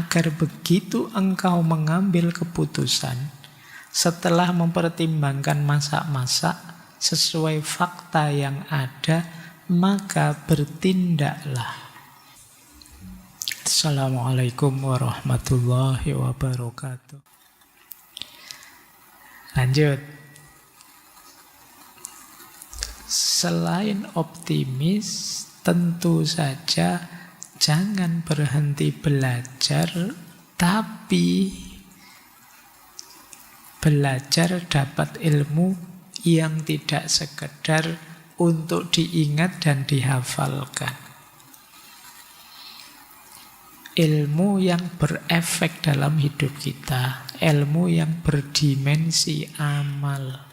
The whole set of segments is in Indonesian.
agar begitu engkau mengambil keputusan setelah mempertimbangkan masak-masak sesuai fakta yang ada, maka bertindaklah. Assalamualaikum warahmatullahi wabarakatuh. Lanjut. Selain optimis, tentu saja jangan berhenti belajar, tapi belajar dapat ilmu yang tidak sekedar untuk diingat dan dihafalkan. Ilmu yang berefek dalam hidup kita, ilmu yang berdimensi amal.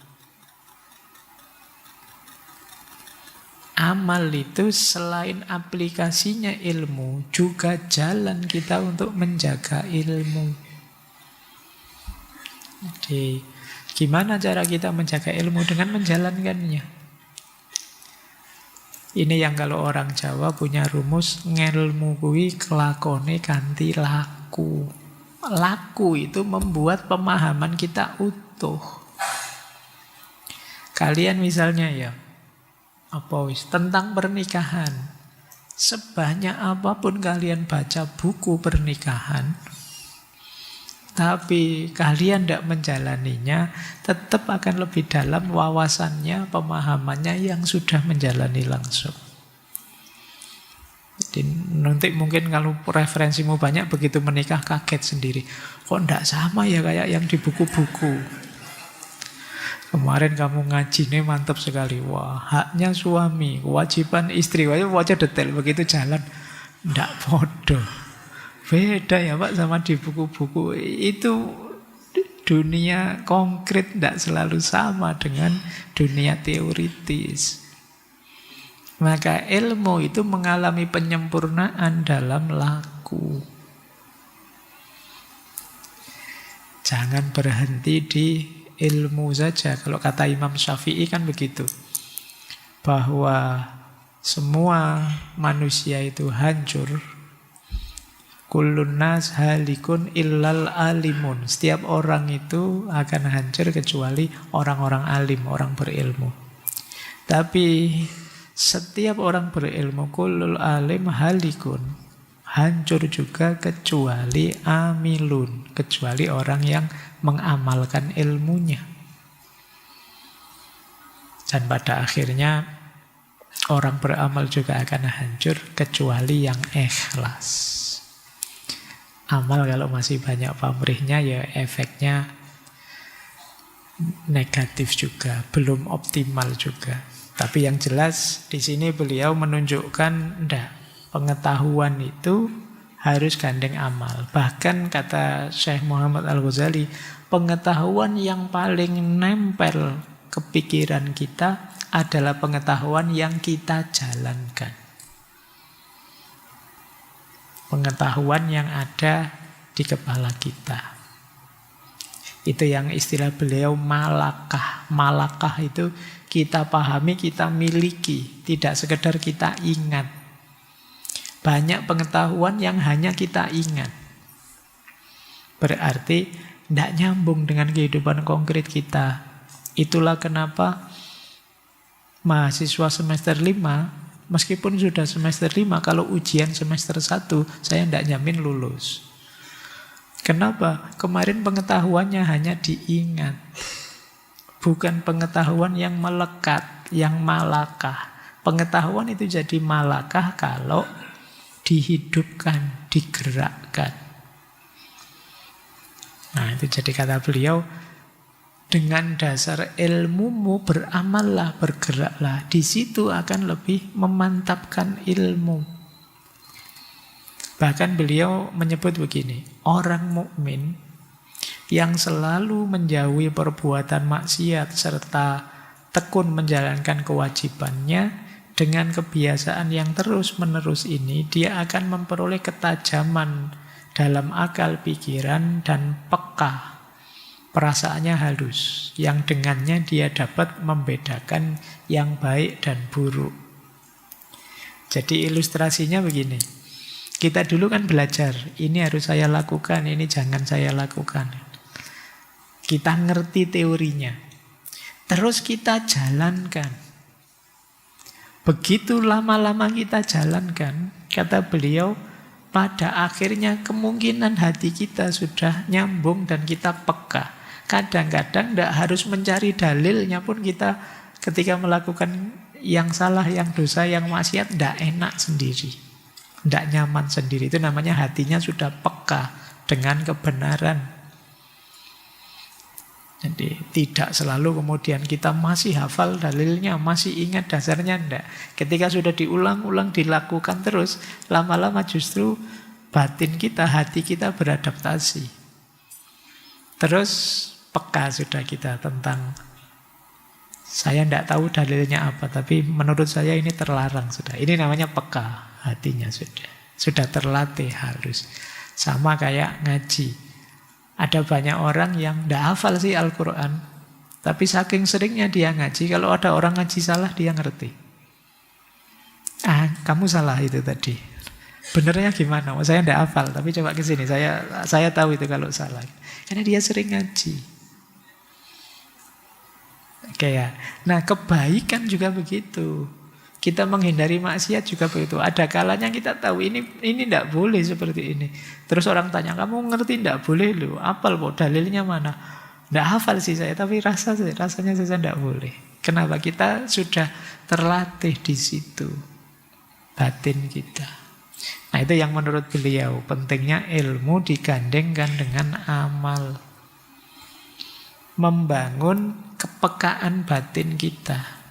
Amal itu selain aplikasinya ilmu, juga jalan kita untuk menjaga ilmu. Jadi, gimana cara kita menjaga ilmu? Dengan menjalankannya. Ini yang kalau orang Jawa punya rumus, ngelmu kuwi kelakone kanthi laku. Laku itu membuat pemahaman kita utuh. Kalian misalnya ya, tentang pernikahan. Sebanyak apapun kalian baca buku pernikahan, tapi kalian tidak menjalaninya, tetap akan lebih dalam wawasannya, pemahamannya yang sudah menjalani langsung. Jadi nanti mungkin kalau referensimu banyak, begitu menikah kaget sendiri. Kok tidak sama ya kayak yang di buku-buku. Kemarin kamu ngaji nih mantap sekali. Wah, haknya suami, kewajiban istri, wajah detail, begitu jalan. Tidak bodoh. Beda ya Pak sama di buku-buku. Itu dunia konkret tidak selalu sama dengan dunia teoritis. Maka ilmu itu mengalami penyempurnaan dalam laku. Jangan berhenti di ilmu saja. Kalau kata Imam Syafi'i kan begitu. Bahwa semua manusia itu hancur. Kullun nas halikun illal alimun. Setiap orang itu akan hancur kecuali orang-orang alim, orang berilmu. Tapi setiap orang berilmu, kullul alim halikun, hancur juga kecuali amilun, kecuali orang yang mengamalkan ilmunya. Dan pada akhirnya orang beramal juga akan hancur kecuali yang ikhlas. Amal kalau masih banyak pamrihnya ya efeknya negatif juga, belum optimal juga. Tapi yang jelas di sini beliau menunjukkan pengetahuan itu harus gandeng amal. Bahkan kata Syekh Muhammad Al-Ghazali, pengetahuan yang paling nempel ke pikiran kita adalah pengetahuan yang kita jalankan. Pengetahuan yang ada di kepala kita. Itu yang istilah beliau malakah. Malakah itu kita pahami, kita miliki, tidak sekedar kita ingat. Banyak pengetahuan yang hanya kita ingat. Berarti tidak nyambung dengan kehidupan konkret kita. Itulah kenapa mahasiswa semester 5, meskipun sudah semester 5, kalau ujian semester 1, saya tidak jamin lulus. Kenapa? Kemarin pengetahuannya hanya diingat. Bukan pengetahuan yang melekat, yang malakah. Pengetahuan itu jadi malakah kalau dihidupkan, digerakkan. Nah, itu jadi kata beliau, dengan dasar ilmumu beramallah, bergeraklah. Di situ akan lebih memantapkan ilmu. Bahkan beliau menyebut begini, orang mukmin yang selalu menjauhi perbuatan maksiat serta tekun menjalankan kewajibannya, dengan kebiasaan yang terus-menerus ini, dia akan memperoleh ketajaman dalam akal pikiran dan peka. Perasaannya halus, yang dengannya dia dapat membedakan yang baik dan buruk. Jadi ilustrasinya begini. Kita dulu kan belajar, ini harus saya lakukan, ini jangan saya lakukan. Kita ngerti teorinya. Terus kita jalankan. Begitu lama-lama kita jalankan, kata beliau, pada akhirnya kemungkinan hati kita sudah nyambung dan kita peka. Kadang-kadang tidak harus mencari dalilnya pun kita ketika melakukan yang salah, yang dosa, yang maksiat, tidak enak sendiri. Tidak nyaman sendiri. Itu namanya hatinya sudah peka dengan kebenaran. Jadi tidak selalu kemudian kita masih hafal dalilnya, masih ingat dasarnya, tidak. Ketika sudah diulang-ulang, dilakukan terus, lama-lama justru batin kita, hati kita beradaptasi. Terus peka sudah kita tentang, saya tidak tahu dalilnya apa, tapi menurut saya ini terlarang sudah. Ini namanya peka. Hatinya sudah terlatih halus. Sama kayak ngaji. Ada banyak orang yang tidak hafal sih Al-Quran, tapi saking seringnya dia ngaji, kalau ada orang ngaji salah dia ngerti. Kamu salah itu tadi. Benernya gimana? Saya tidak hafal, tapi coba ke sini. Saya tahu itu kalau salah. Karena dia sering ngaji. Oke ya. Nah, kebaikan juga begitu. Kita menghindari maksiat juga begitu. Ada kalanya kita tahu ini tidak boleh seperti ini. Terus orang tanya, kamu ngerti tidak boleh loh? Apal kok dalilnya mana? Tidak hafal sih saya, tapi rasanya saya tidak boleh. Kenapa? Kita sudah terlatih di situ. Batin kita. Nah, itu yang menurut beliau pentingnya ilmu digandengkan dengan amal. Membangun kepekaan batin kita.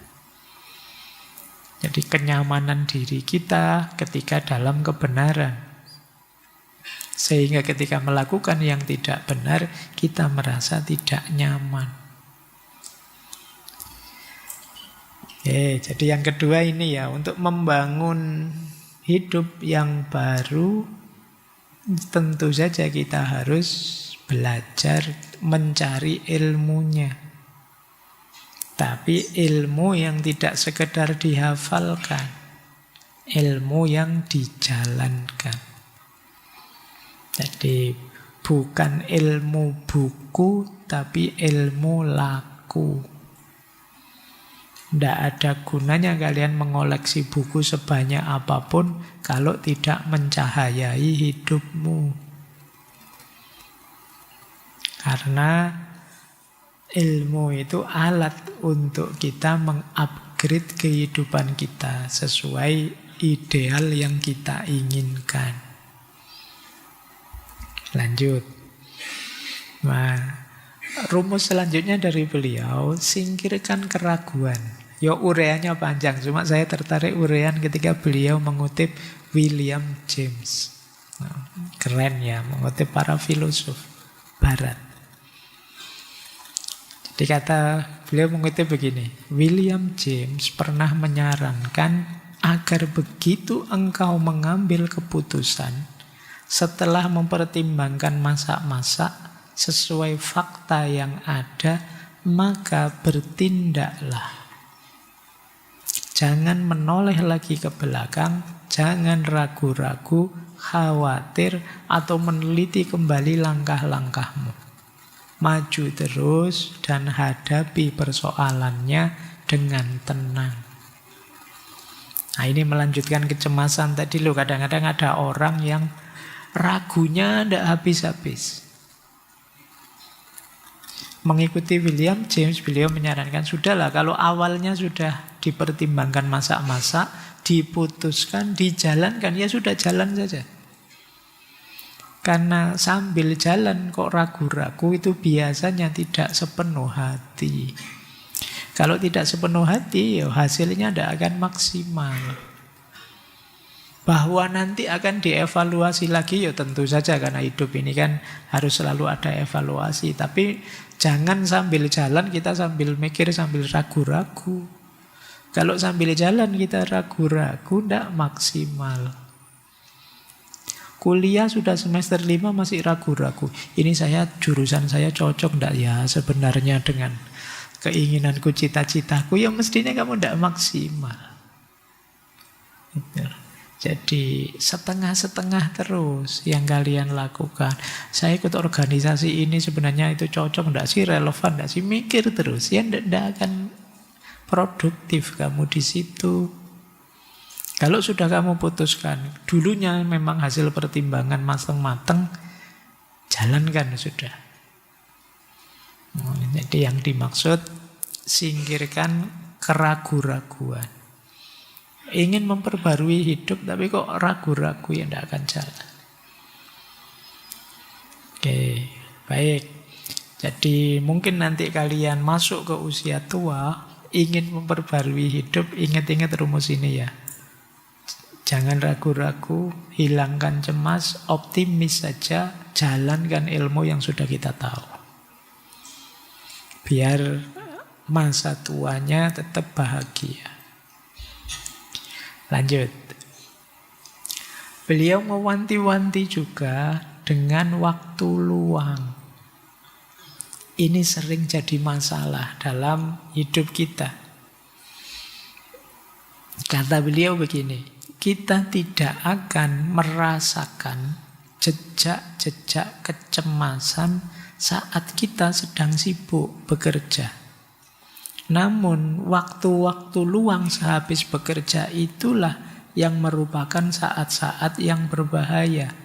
Jadi kenyamanan diri kita ketika dalam kebenaran. Sehingga ketika melakukan yang tidak benar, kita merasa tidak nyaman. Jadi yang kedua ini ya, untuk membangun hidup yang baru, tentu saja kita harus belajar mencari ilmunya. Tapi ilmu yang tidak sekedar dihafalkan, ilmu yang dijalankan. Jadi bukan ilmu buku, tapi ilmu laku. Tidak ada gunanya kalian mengoleksi buku sebanyak apapun kalau tidak mencahayai hidupmu. Karena ilmu itu alat untuk kita mengupgrade kehidupan kita sesuai ideal yang kita inginkan. Lanjut. Nah, rumus selanjutnya dari beliau, singkirkan keraguan. Ya ureannya panjang, cuma saya tertarik urean ketika beliau mengutip William James. Nah, keren ya, mengutip para filosof Barat. Dikata beliau mengutip begini, William James pernah menyarankan agar begitu engkau mengambil keputusan setelah mempertimbangkan masak-masak sesuai fakta yang ada, maka bertindaklah. Jangan menoleh lagi ke belakang, jangan ragu-ragu, khawatir, atau meneliti kembali langkah-langkahmu. Maju terus dan hadapi persoalannya dengan tenang. Nah, ini melanjutkan kecemasan tadi loh. Kadang-kadang ada orang yang ragunya tidak habis-habis. Mengikuti William James, beliau menyarankan, sudahlah kalau awalnya sudah dipertimbangkan masak-masak, diputuskan, dijalankan, ya sudah jalan saja. Karena sambil jalan kok ragu-ragu itu biasanya tidak sepenuh hati. Kalau tidak sepenuh hati, ya hasilnya tidak akan maksimal. Bahwa nanti akan dievaluasi lagi, ya tentu saja karena hidup ini kan harus selalu ada evaluasi. Tapi jangan sambil jalan kita sambil mikir, sambil ragu-ragu. Kalau sambil jalan kita ragu-ragu, tidak maksimal. Kuliah sudah semester 5 masih ragu-ragu. Ini jurusan saya cocok enggak ya sebenarnya dengan keinginanku, cita-citaku. Ya mestinya kamu enggak maksimal. Jadi setengah-setengah terus yang kalian lakukan. Saya ikut organisasi ini sebenarnya itu cocok, enggak sih, relevan, enggak sih, mikir terus. Ya enggak akan produktif kamu di situ. Kalau sudah kamu putuskan, dulunya memang hasil pertimbangan matang-matang, jalankan sudah. Jadi yang dimaksud, singkirkan keraguan-raguan. Ingin memperbarui hidup tapi kok ragu-ragu, ya tidak akan jalan. Oke, baik. Jadi mungkin nanti kalian masuk ke usia tua, ingin memperbarui hidup, ingat-ingat rumus ini ya. Jangan ragu-ragu, hilangkan cemas, optimis saja, jalankan ilmu yang sudah kita tahu. Biar masa tuanya tetap bahagia. Lanjut. Beliau mewanti-wanti juga dengan waktu luang. Ini sering jadi masalah dalam hidup kita. Kata beliau begini, kita tidak akan merasakan jejak-jejak kecemasan saat kita sedang sibuk bekerja. Namun waktu-waktu luang sehabis bekerja itulah yang merupakan saat-saat yang berbahaya.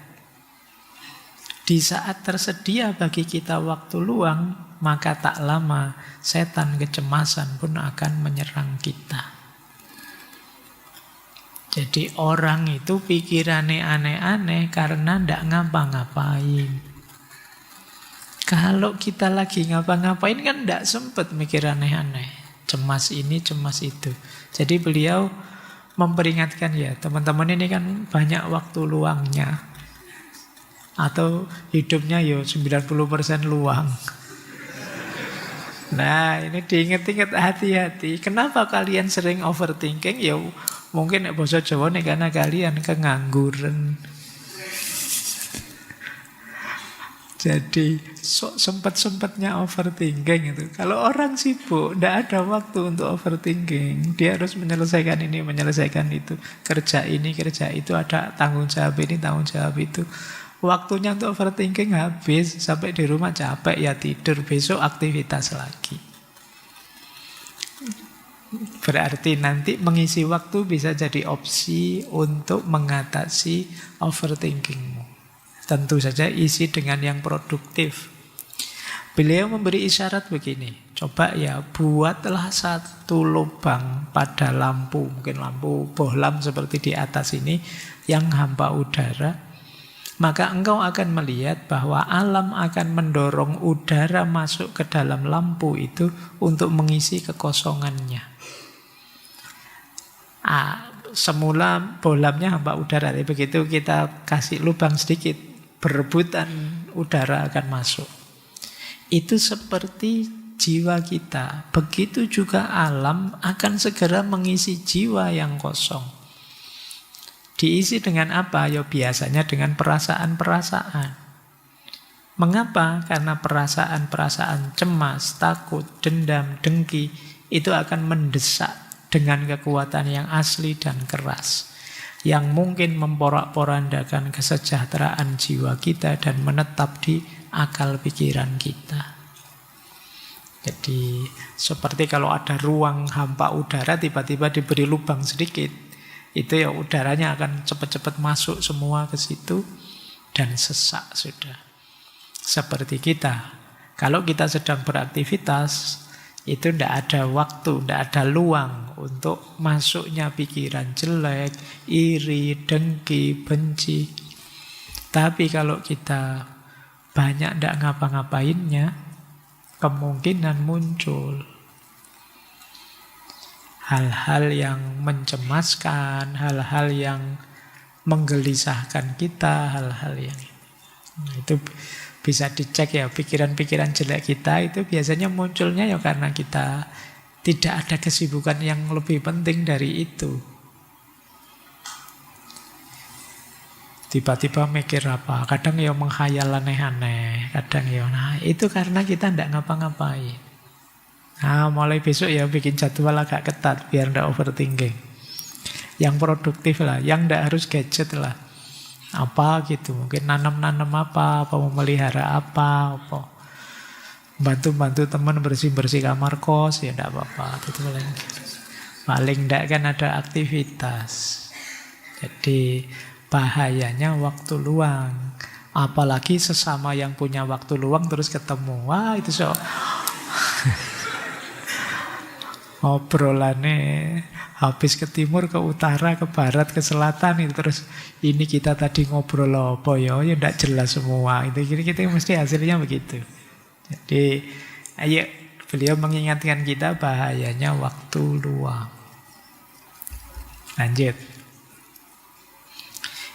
Di saat tersedia bagi kita waktu luang, maka tak lama setan kecemasan pun akan menyerang kita. Jadi orang itu pikirannya aneh-aneh karena tidak ngapa-ngapain. Kalau kita lagi ngapa-ngapain kan tidak sempat mikir aneh-aneh. Cemas ini, cemas itu. Jadi beliau memperingatkan ya, teman-teman ini kan banyak waktu luangnya. Atau hidupnya ya 90% luang. Nah ini diingat-ingat, hati-hati. Kenapa kalian sering overthinking? Ya mungkin bahasa Jawa nih karena kalian kengangguran. Jadi sempat-sempatnya overthinking itu. Kalau orang sibuk, tidak ada waktu untuk overthinking. Dia harus menyelesaikan ini, menyelesaikan itu. Kerja ini, kerja itu, ada tanggung jawab ini, tanggung jawab itu. Waktunya untuk overthinking habis. Sampai di rumah capek, ya tidur. Besok aktivitas lagi. Berarti nanti mengisi waktu bisa jadi opsi untuk mengatasi overthinkingmu. Tentu saja isi dengan yang produktif. Beliau memberi isyarat begini, coba ya buatlah satu lubang pada lampu, mungkin lampu bohlam seperti di atas ini, yang hampa udara. Maka engkau akan melihat bahwa alam akan mendorong udara masuk ke dalam lampu itu untuk mengisi kekosongannya. Semula bohlamnya hampa udara, tapi begitu kita kasih lubang sedikit, berebutan udara akan masuk. Itu seperti jiwa kita. Begitu juga alam akan segera mengisi jiwa yang kosong. Diisi dengan apa? Ya biasanya dengan perasaan-perasaan. Mengapa? Karena perasaan-perasaan cemas, takut, dendam, dengki itu akan mendesak dengan kekuatan yang asli dan keras, yang mungkin memporak-porandakan kesejahteraan jiwa kita dan menetap di akal pikiran kita. Jadi seperti kalau ada ruang hampa udara, tiba-tiba diberi lubang sedikit, itu ya udaranya akan cepat-cepat masuk semua ke situ dan sesak sudah. Seperti kita, kalau kita sedang beraktivitas, itu tidak ada waktu, tidak ada luang untuk masuknya pikiran jelek, iri, dengki, benci. Tapi kalau kita banyak tidak ngapa-ngapainnya, kemungkinan muncul hal-hal yang mencemaskan, hal-hal yang menggelisahkan kita, hal-hal yang itu bisa dicek ya, pikiran-pikiran jelek kita itu biasanya munculnya ya karena kita tidak ada kesibukan yang lebih penting dari itu. Tiba-tiba mikir apa, kadang ya menghayal aneh-aneh, kadang ya, nah itu karena kita tidak ngapa-ngapain. Nah mulai besok ya bikin jadwal agak ketat biar tidak overthinking. Yang produktif lah, yang tidak harus gadget lah. Apa gitu, mungkin nanam-nanam apa memelihara apa. Bantu-bantu teman bersih-bersih kamar kos, ya tidak apa-apa. Itu paling tidak kan ada aktivitas. Jadi bahayanya waktu luang. Apalagi sesama yang punya waktu luang terus ketemu. Wah itu obrolannya habis ke timur, ke utara, ke barat, ke selatan itu terus ini kita tadi ngobrol apa ya tidak jelas semua. Itu kita mesti hasilnya begitu. Jadi ayo beliau mengingatkan kita bahayanya waktu luang. Lanjut.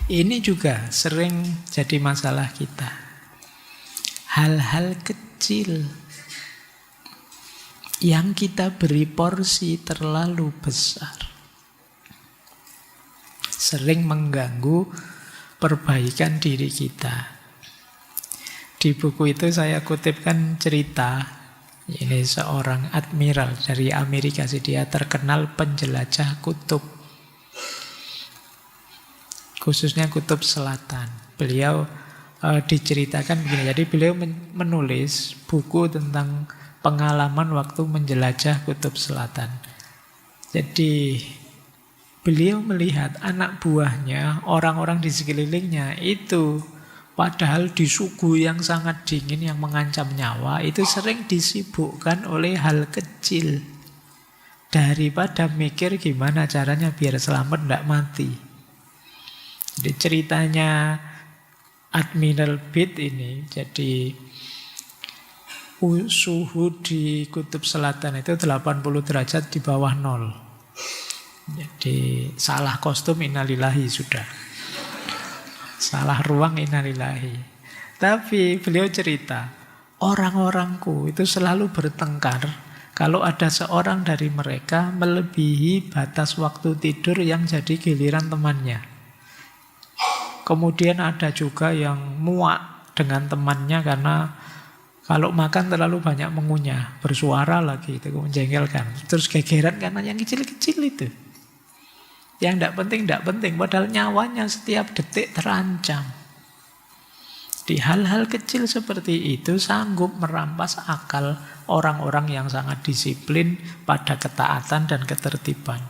Ini juga sering jadi masalah kita. Hal-hal kecil yang kita beri porsi terlalu besar sering mengganggu perbaikan diri kita. Di buku itu saya kutipkan cerita, ini seorang admiral dari Amerika, dia terkenal penjelajah kutub, khususnya kutub selatan. Beliau diceritakan begini, jadi beliau menulis buku tentang pengalaman waktu menjelajah kutub selatan. Jadi beliau melihat anak buahnya, orang-orang di sekelilingnya itu padahal di suhu yang sangat dingin yang mengancam nyawa itu sering disibukkan oleh hal kecil daripada mikir gimana caranya biar selamat tidak mati. Jadi ceritanya Admiral Beit ini, jadi suhu di kutub selatan itu 80 derajat di bawah nol. Jadi salah kostum innalillahi sudah. Salah ruang innalillahi. Tapi beliau cerita, orang-orangku itu selalu bertengkar kalau ada seorang dari mereka melebihi batas waktu tidur yang jadi giliran temannya. Kemudian ada juga yang muak dengan temannya karena kalau makan terlalu banyak mengunyah, bersuara lagi, itu menjengkelkan. Terus gegeran karena yang kecil-kecil itu. Yang tidak penting, padahal nyawanya setiap detik terancam. Di hal-hal kecil seperti itu sanggup merampas akal orang-orang yang sangat disiplin pada ketaatan dan ketertiban.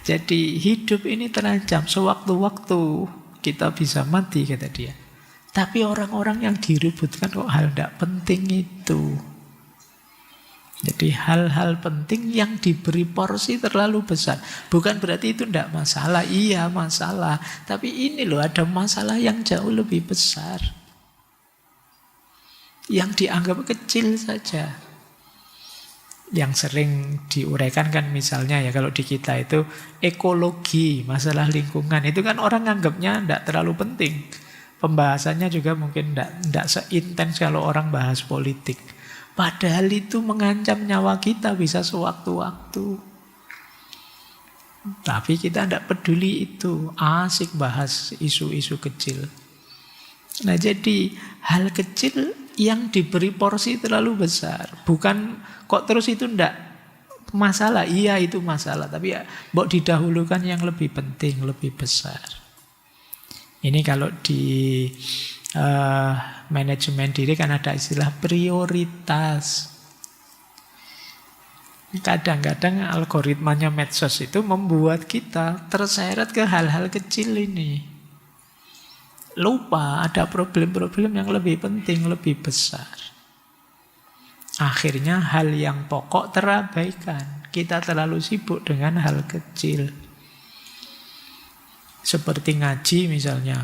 Jadi hidup ini terancam, sewaktu-waktu kita bisa mati, kata dia. Tapi orang-orang yang diributkan kok hal tidak penting itu. Jadi hal-hal penting yang diberi porsi terlalu besar. Bukan berarti itu tidak masalah. Iya masalah. Tapi ini loh ada masalah yang jauh lebih besar. Yang dianggap kecil saja. Yang sering diuraikan kan misalnya ya kalau di kita itu ekologi, masalah lingkungan. Itu kan orang anggapnya tidak terlalu penting. Pembahasannya juga mungkin tidak seintens kalau orang bahas politik. Padahal itu mengancam nyawa kita bisa sewaktu-waktu. Tapi kita tidak peduli itu. Asik bahas isu-isu kecil. Nah jadi hal kecil yang diberi porsi terlalu besar. Bukan kok terus itu tidak masalah. Iya itu masalah. Tapi ya mbok didahulukan yang lebih penting, lebih besar. Ini kalau di manajemen diri kan ada istilah prioritas. Kadang-kadang algoritmanya medsos itu membuat kita terseret ke hal-hal kecil ini. Lupa ada problem-problem yang lebih penting, lebih besar. Akhirnya hal yang pokok terabaikan. Kita terlalu sibuk dengan hal kecil. Seperti ngaji misalnya,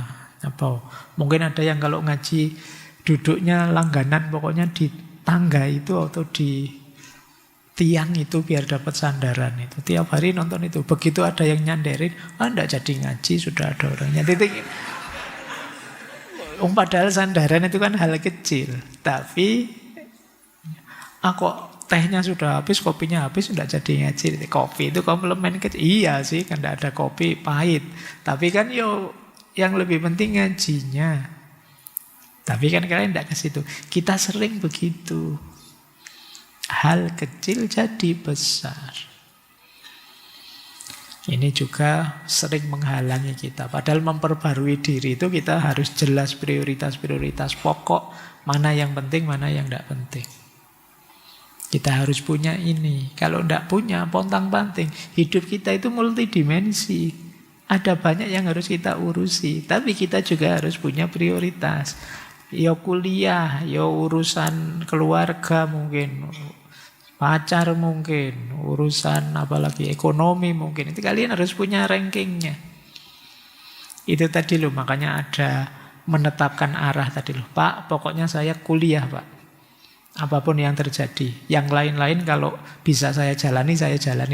mungkin ada yang kalau ngaji duduknya langganan pokoknya di tangga itu atau di tiang itu biar dapat sandaran itu. Tiap hari nonton itu. Begitu ada yang nyanderin, enggak jadi ngaji, sudah ada orangnya. Padahal sandaran itu kan hal kecil. Tapi aku tehnya sudah habis, kopinya habis, sudah jadi ngaji. Kopi itu komplemen kecil. Iya sih, kan tidak ada kopi, pahit. Tapi kan yang lebih penting ngajinya. Tapi kan kalian tidak ke situ. Kita sering begitu. Hal kecil jadi besar. Ini juga sering menghalangi kita. Padahal memperbarui diri itu kita harus jelas prioritas-prioritas pokok, mana yang penting, mana yang tidak penting. Kita harus punya ini. Kalau tidak punya, pontang-panting. Hidup kita itu multidimensi. Ada banyak yang harus kita urusi. Tapi kita juga harus punya prioritas. Ya kuliah, ya urusan keluarga mungkin, pacar mungkin, urusan apalagi ekonomi mungkin. Itu kalian harus punya rankingnya. Itu tadi loh, makanya ada menetapkan arah tadi loh. Pak, pokoknya saya kuliah Pak. Apapun yang terjadi. Yang lain-lain kalau bisa saya jalani.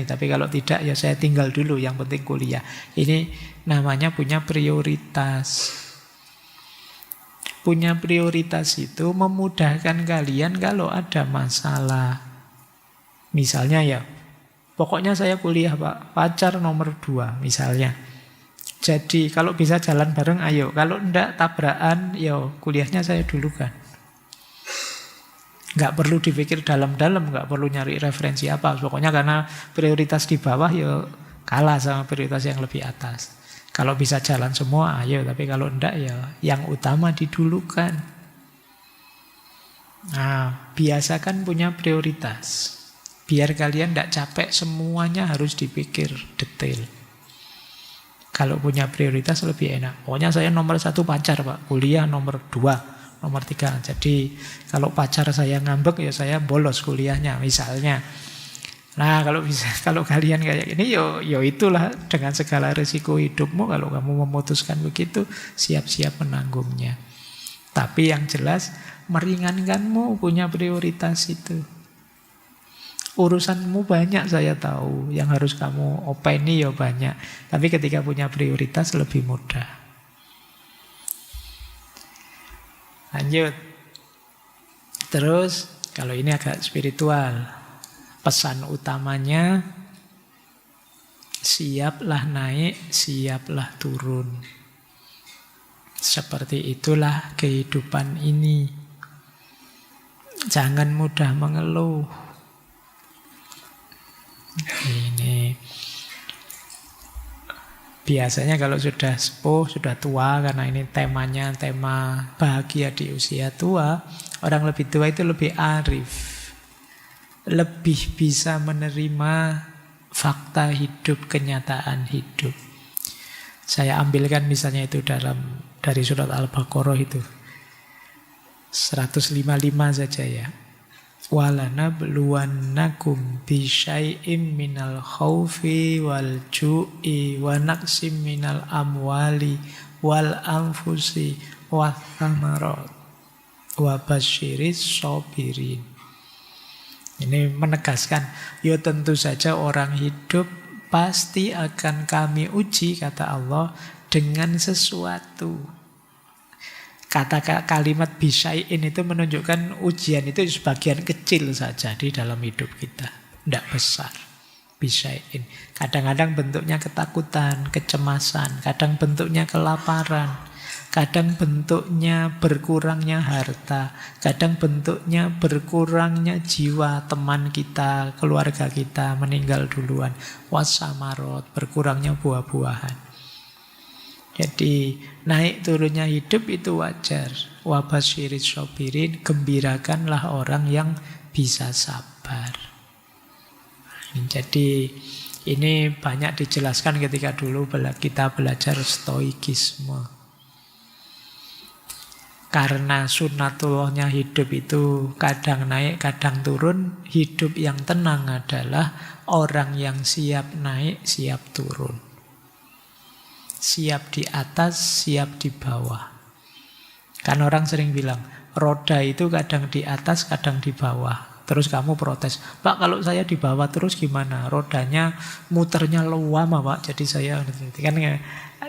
Tapi kalau tidak ya saya tinggal dulu. Yang penting kuliah. Ini namanya punya prioritas. Punya prioritas itu memudahkan kalian kalau ada masalah. Misalnya ya, pokoknya saya kuliah Pak, pacar nomor 2 misalnya. Jadi kalau bisa jalan bareng ayo, kalau enggak tabrakan ya kuliahnya saya dulukan. Enggak perlu dipikir dalam-dalam, enggak perlu nyari referensi apa. Pokoknya karena prioritas di bawah ya kalah sama prioritas yang lebih atas. Kalau bisa jalan semua ayo, tapi kalau enggak ya yang utama didulukan. Nah, biasakan punya prioritas. Biar kalian tidak capek semuanya harus dipikir detail. Kalau punya prioritas lebih enak. Pokoknya saya nomor 1 pacar Pak, kuliah nomor 2, nomor 3. Jadi kalau pacar saya ngambek ya saya bolos kuliahnya misalnya. Nah kalau bisa, kalau kalian kayak gini yo itulah dengan segala risiko hidupmu. Kalau kamu memutuskan begitu, siap-siap menanggungnya. Tapi yang jelas meringankanmu punya prioritas itu. Urusanmu banyak saya tahu, yang harus kamu openi ya banyak. Tapi ketika punya prioritas lebih mudah. Lanjut. Terus kalau ini agak spiritual. Pesan utamanya, siaplah naik, siaplah turun. Seperti itulah kehidupan ini. Jangan mudah mengeluh. Ini biasanya kalau sudah sepuh, sudah tua, karena ini temanya tema bahagia di usia tua, orang lebih tua itu lebih arif, lebih bisa menerima fakta hidup, kenyataan hidup. Saya ambilkan misalnya itu dari surat Al-Baqarah itu 155 saja ya. وَلَنَبْلُوَنَّكُمْ بِشَيْءٍ مِّنَ الْخَوْفِ وَالْجُوعِ وَنَقْصٍ مِّنَ الْأَمْوَالِ وَالْأَنْفُسِ وَالثَّمَرَاتِ وَبَشِّرِ الصَّابِرِينَ. Ini menegaskan, ya tentu saja orang hidup pasti akan kami uji, kata Allah, dengan sesuatu. Kalimat bisyai'in itu menunjukkan ujian itu sebagian kecil saja di dalam hidup kita. Tidak besar. Bisyai'in. Kadang-kadang bentuknya ketakutan, kecemasan. Kadang bentuknya kelaparan. Kadang bentuknya berkurangnya harta. Kadang bentuknya berkurangnya jiwa teman kita, keluarga kita meninggal duluan. Wasamarot, berkurangnya buah-buahan. Jadi naik turunnya hidup itu wajar. Wabasyiris sobirin, gembirakanlah orang yang bisa sabar. Jadi ini banyak dijelaskan ketika dulu kita belajar stoikisme. Karena sunnatullahnya hidup itu kadang naik, kadang turun. Hidup yang tenang adalah orang yang siap naik, siap turun. Siap di atas, siap di bawah. Kan orang sering bilang, roda itu kadang di atas, kadang di bawah. Terus kamu protes, Pak kalau saya di bawah terus gimana? Rodanya muternya lama Pak, jadi saya... Kan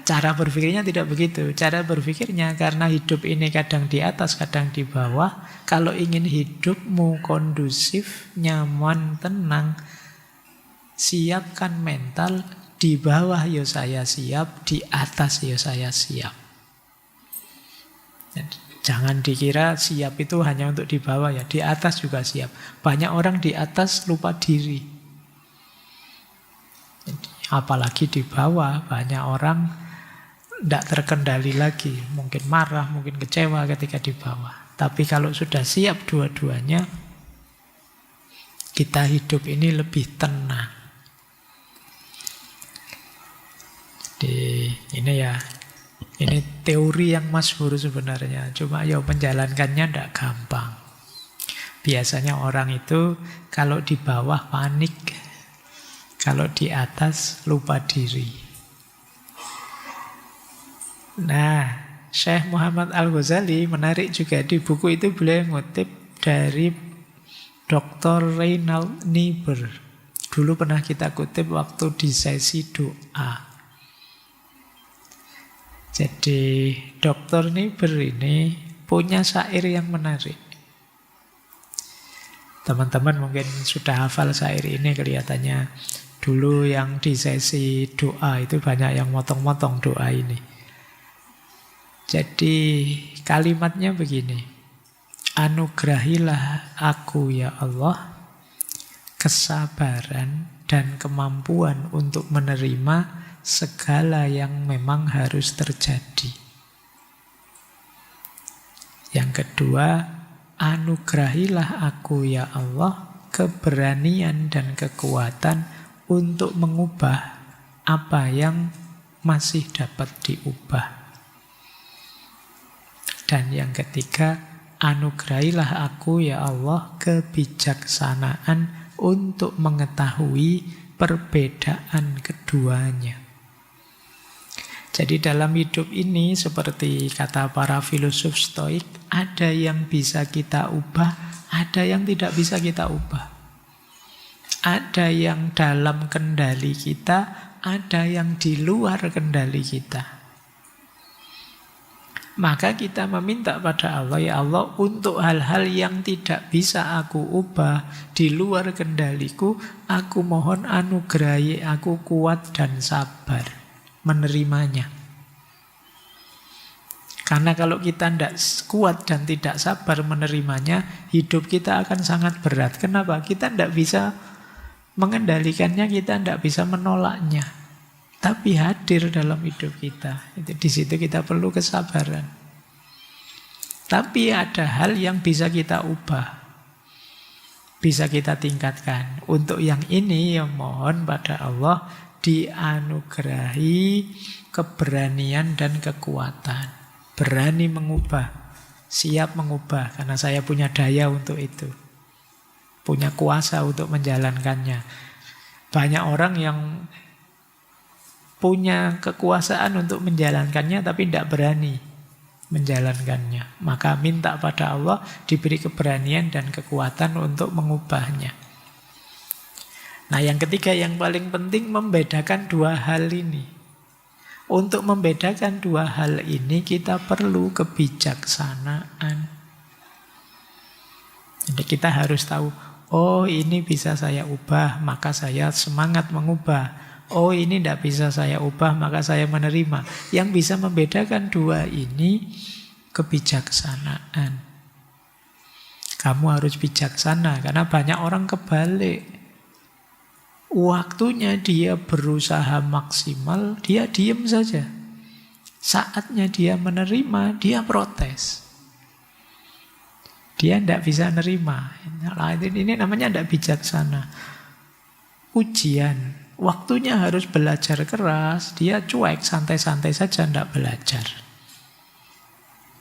cara berpikirnya tidak begitu. Cara berpikirnya karena hidup ini kadang di atas, kadang di bawah. Kalau ingin hidupmu kondusif, nyaman, tenang, siapkan mental. Di bawah ya saya siap, di atas ya saya siap. Jangan dikira siap itu hanya untuk di bawah ya, di atas juga siap. Banyak orang di atas lupa diri. Jadi Apalagi di bawah banyak orang tidak terkendali lagi. Mungkin marah, mungkin kecewa ketika di bawah. Tapi kalau sudah siap dua-duanya, kita hidup ini lebih tenang. Jadi ini ya, ini teori yang masyhur sebenarnya. Cuma ya menjalankannya tidak gampang. Biasanya orang itu kalau di bawah panik, kalau di atas lupa diri. Nah, Syekh Muhammad Al-Ghazali menarik juga di buku itu beliau ngutip dari Dr. Reinald Niebuhr. Dulu pernah kita kutip waktu di sesi doa. Jadi Dr. Niebuhr ini punya syair yang menarik. Teman-teman mungkin sudah hafal syair ini kelihatannya. Dulu yang di sesi doa itu banyak yang motong-motong doa ini. Jadi kalimatnya begini. Anugerahilah aku ya Allah kesabaran dan kemampuan untuk menerima segala yang memang harus terjadi. Yang kedua, anugerahilah aku ya Allah keberanian dan kekuatan untuk mengubah apa yang masih dapat diubah. Dan yang ketiga, anugerahilah aku ya Allah kebijaksanaan untuk mengetahui perbedaan keduanya. Jadi dalam hidup ini seperti kata para filosof Stoik, ada yang bisa kita ubah, ada yang tidak bisa kita ubah. Ada yang dalam kendali kita, ada yang di luar kendali kita. Maka kita meminta pada Allah, ya Allah, untuk hal-hal yang tidak bisa aku ubah, di luar kendaliku, aku mohon anugerahi aku kuat dan sabar menerimanya. Karena kalau kita tidak kuat dan tidak sabar menerimanya, hidup kita akan sangat berat. Kenapa? Kita tidak bisa mengendalikannya, kita tidak bisa menolaknya. Tapi hadir dalam hidup kita. Di situ kita perlu kesabaran. Tapi ada hal yang bisa kita ubah, bisa kita tingkatkan. Untuk yang ini ya mohon pada Allah dianugerahi keberanian dan kekuatan. Berani mengubah, siap mengubah, karena saya punya daya untuk itu. Punya kuasa untuk menjalankannya. Banyak orang yang punya kekuasaan untuk menjalankannya tapi tidak berani menjalankannya. Maka minta pada Allah diberi keberanian dan kekuatan untuk mengubahnya. Nah, yang ketiga yang paling penting membedakan dua hal ini. Untuk membedakan dua hal ini kita perlu kebijaksanaan. Jadi kita harus tahu, oh ini bisa saya ubah, maka saya semangat mengubah. Oh ini tidak bisa saya ubah, maka saya menerima. Yang bisa membedakan dua ini kebijaksanaan. Kamu harus bijaksana, karena banyak orang kebalik. Waktunya dia berusaha maksimal, dia diem saja. Saatnya dia menerima, dia protes. Dia tidak bisa nerima. Ini namanya tidak bijaksana. Ujian, waktunya harus belajar keras, dia cuek, santai-santai saja, tidak belajar.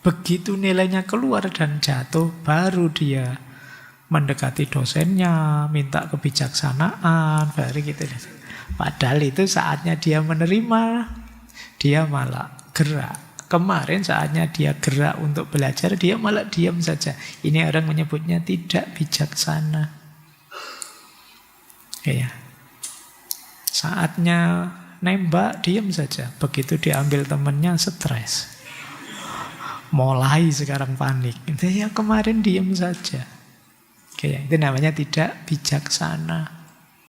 Begitu nilainya keluar dan jatuh, baru dia mendekati dosennya, minta kebijaksanaan, baru gitu. Padahal itu saatnya dia menerima, dia malah gerak. Kemarin saatnya dia gerak untuk belajar, dia malah diam saja. Ini orang menyebutnya tidak bijaksana. Ya. Saatnya nembak, diam saja. Begitu diambil temannya, stres. Mulai sekarang panik. Ya kemarin diam saja. Oke, itu namanya tidak bijaksana.